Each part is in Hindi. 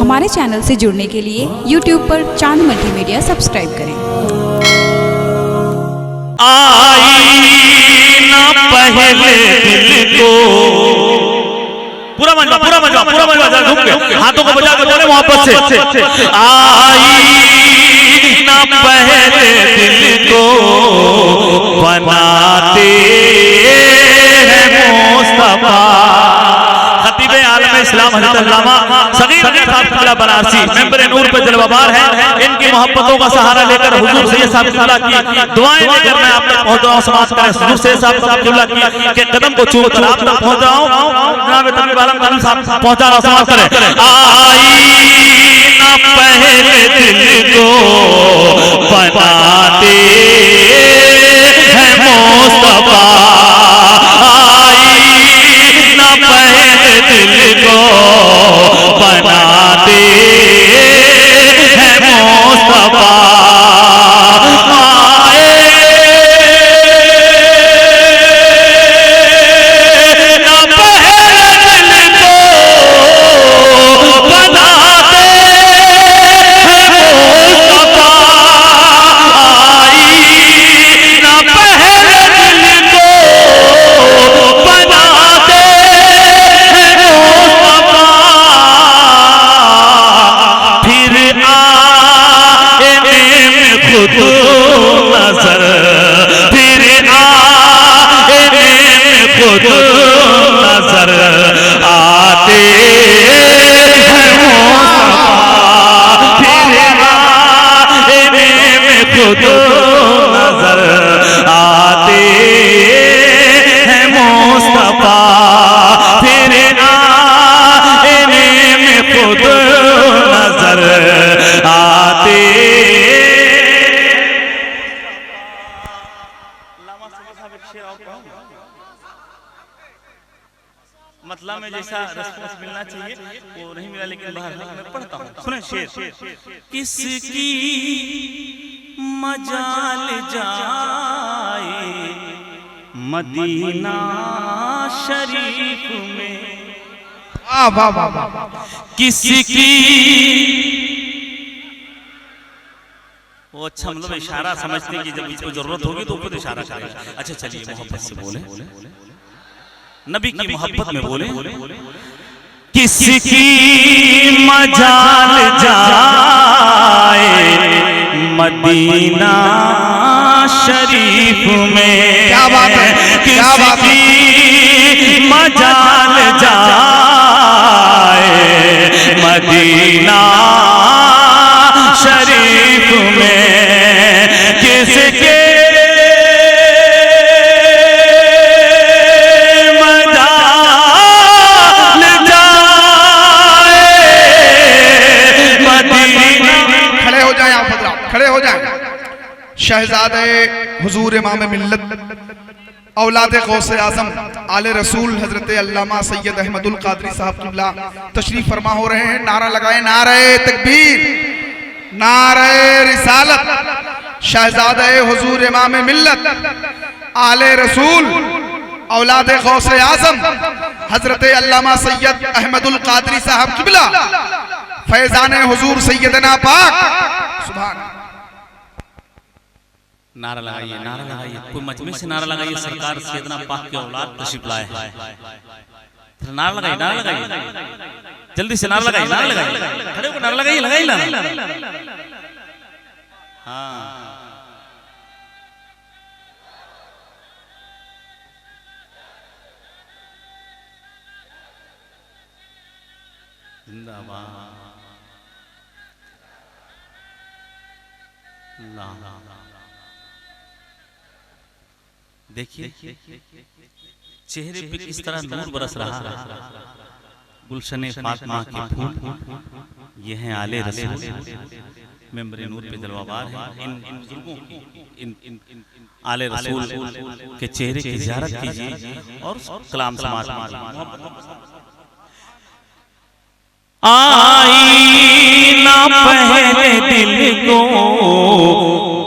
हमारे चैनल से जुड़ने के लिए YouTube पर चांद मल्टीमीडिया सब्सक्राइब करें। आई ना पहले दिल को पूरा मजा हाथों को बजा के बोले मोहब्बत से। आई ना पहले दिल को बनाते हैं मुस्तफा। खतीबे आलम इस्लाम हज़रत अल्लामा सगीर साहब क़िबला बनारसी मेंबर नूर पे जलवाबार है। इनकी मोहब्बतों का सहारा लेकर हुजूर सैयद साहब क़िबला की दुआएं लेकर मैं आप तक पहुंच रहा हूं। समाज का हुजूर सैयद साहब क़िबला की के कदम को चूम कर आप तक पहुंच रहा हूं। जनाब तबीब आलम कालम साहब पहुंचा रहा समाज करें। आई ना पहले दिल को बनाते हैं मुस्तफा। आई ना पहले दिल को बनाते हैं मुस्तफा। मतलब में जैसा रिस्पांस मिलना चाहिए वो नहीं मिला, लेकिन बाहर मैं पढ़ता हूँ। सुने शेर। किसकी मजाल जाए मदीना शरीफ में, किसकी वो अच्छा मतलब इशारा समझते कि जब इसको जरूरत होगी तो खुद इशारा करेगा। अच्छा चलिए मोहब्बत से बोले, नबी की मोहब्बत में बोले। किसकी मजाल जाए मदीना शरीफ में, क्या बात है, किसकी मजाल जाए मदीना शरीफ में, किसके शहजादे हुजूर इमाम मिल्लत औलाद गौसे आजम आले रसूल हजरत अल्लामा सैयद अहमदुल कादरी साहब क़िबला तशरीफ फरमा हो रहे हैं। नारा लगाए, नारे तकबीर, नारे रिसालत। शहजादे हुजूर इमाम मिल्लत आले रसूल औलाद गौसे आजम हजरत अल्लामा सैयद अहमदुल कादरी साहब क़िबला फैजान हुजूर सैयदना पाक। सुभान नारा लगाइए, नारा लगाइए, कोई मजमे से नारा लगाइए। सरकार सैयदना पाक के औलाद तशरीफ लाए हैं। नारा लगाइए, नारा लगाइए, जल्दी से नारा लगाइए, नारा लगाइए, खड़े होकर नारा लगाइए, लगाइए नारा। हाँ जिंदाबाद। देखिए चेहरे पे किस तरह नूर बरस रहा है। गुलशने फातिमा के फूल ये हैं आले रसूल मेंबर नूर पे जलवाबार है। इन बुजुर्गों की इन आले रसूल के चेहरे की ज़ियारत कीजिए और कलाम समाज। आई ना पहले दिल को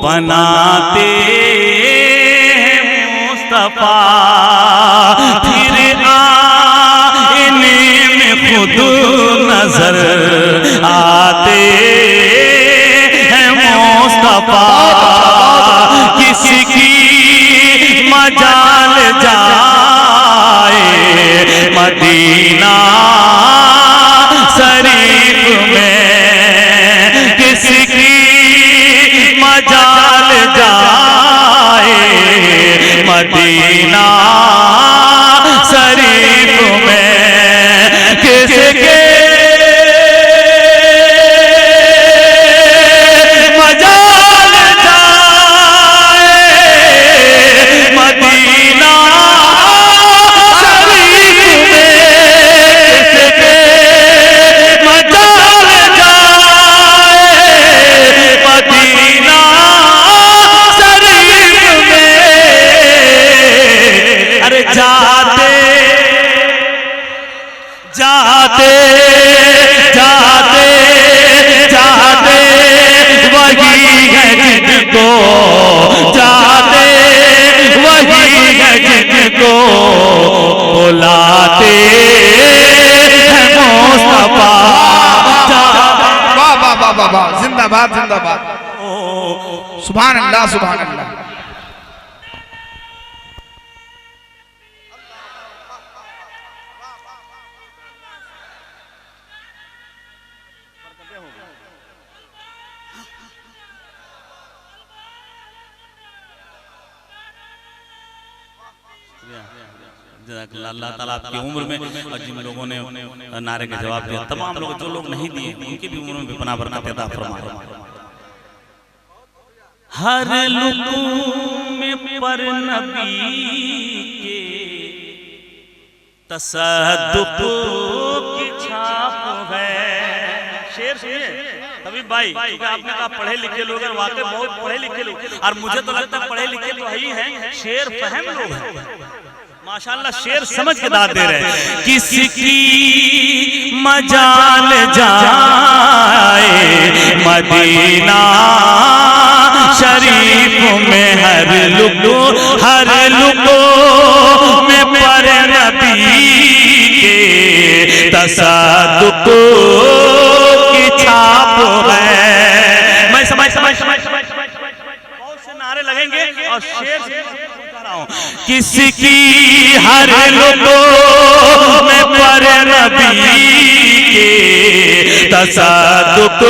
बनाते मुस्तफा, फिर आईने में खुद नजर जाते जाते जाते वही है जिनको जाते वही है जिनको बुलाते हैं मुस्तफा। वाह वाह वाह वाह वाह, जिंदाबाद जिंदाबाद, सुभान अल्लाह सुभान अल्लाह। अल्लाह ताला आपकी उम्र में और जिन लोगों ने नारे के जवाब दिया, तमाम लोग जो लोग नहीं दिए उनकी भी उम्र में भी पनाह बरकत अता फरमाए। हर लुक़ुम में पर नबी के तसद्दुक़ की छाप है। शेर सुनिए तभी भाई, आपने कहा पढ़े लिखे लोग हैं, वाकई बहुत पढ़े लिखे लोग, और मुझे तो लगता है पढ़े लिखे तो ही हैं, शेर फहम लोग हैं माशाल्लाह, शेर समझ के दाद दे रहे हैं। किसकी मजाल जाए मदीना शरीफ में हर लुको में पर नबी के तसद्दुक़ की छाप है। मैं समझ बहुत से नारे लगेंगे और शेर किसकी हर लुको में पर नबी के तसद्दुक़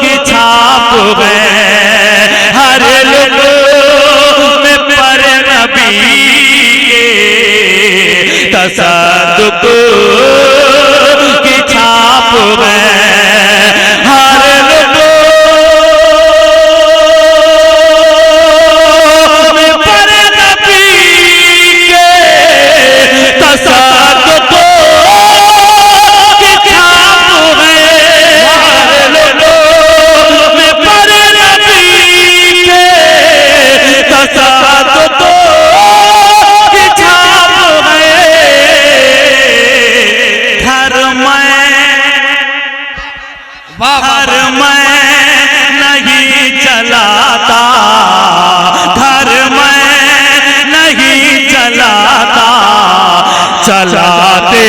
की छाप है। हर लुको में पर नबी के तसद्दुक़ की छाप है। घर मैं नहीं चलाता, घर मैं नहीं चलाता, चलाते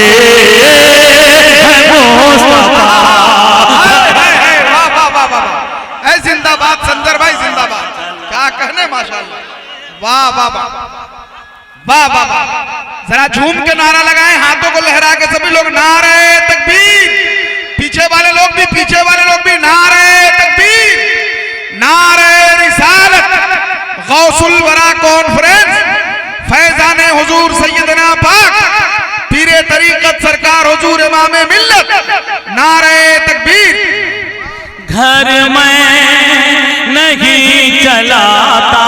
हैं मुस्तफा। वाह वाह वाह वाह, जिंदाबाद संदर भाई जिंदाबाद, क्या कहने माशाल्लाह, वाह वाह वाह वाह वाह वाह। जरा झूम के नारा लगाएं, हाथों को लहरा के सभी लोग नारे तकबीर, पीछे वाले लोग भी, पीछे वाले लोग भी नारे तकबीर, नारे रिसालत, गौसुल वरा कॉन्फ्रेंस, फैजान हुजूर सैयदना पाक पीरे तरीकत सरकार हुजूर इमामे मिल्लत, नारे तकबीर। घर मैं नहीं चलाता,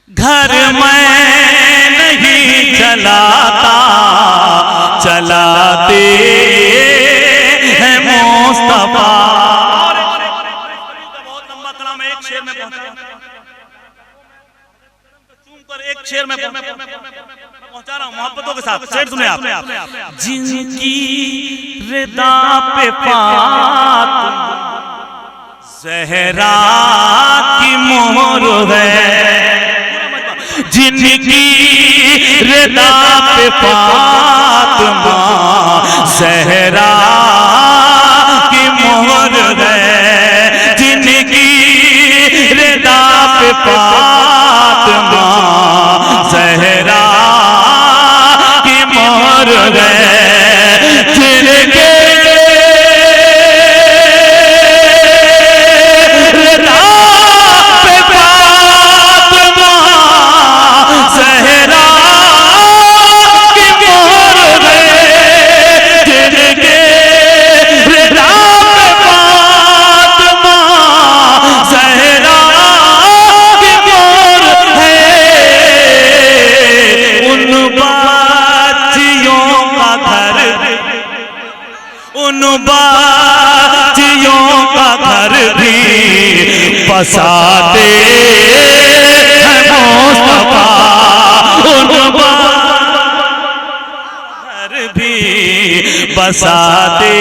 घर मैं नहीं चलाता, चलाते हैं मुस्तफा। बहुत लंबा कलाम है, एक शेर में एक शेर में पहुंचा रहा हूं मोहब्बतों के साथ। शेर सुने आप। जिनकी रिदा पे फातिमा ज़हरा की मोहर है, जिनकी रिदा पे फातिमा ज़हरा की मोहर है, जिनकी रिदा पे फातिमा ज़हरा की मोहर है, जिनके बसाते हैं मुस्तफा, उन घर भी बसाते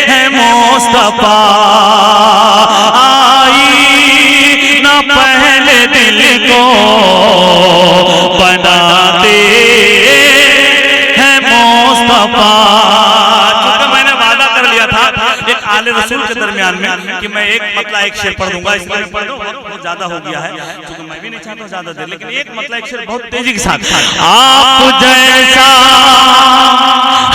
हैं मुस्तफा। आई ना पहले दिल को बनाते हैं मुस्तफा। चूंकि मैंने वादा कर लिया था एक आले रसूल के दरमियान में कि मैं एक मतलब एक शेर पढ़ दूंगा, इसमें पढ़ दो बहुत ज्यादा हो गया है, क्योंकि मैं भी नहीं चाहता ज्यादा देर, लेकिन एक मतलब एक शेर बहुत तेजी के साथ। आप जैसा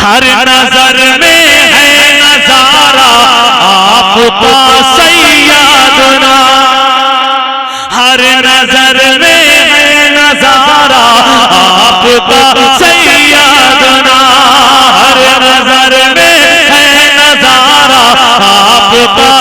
हर नजर में है नजारा आपका सैयदना, हर नजर में है नजारा आपका सैयदना, हर नजर में है नजारा आपका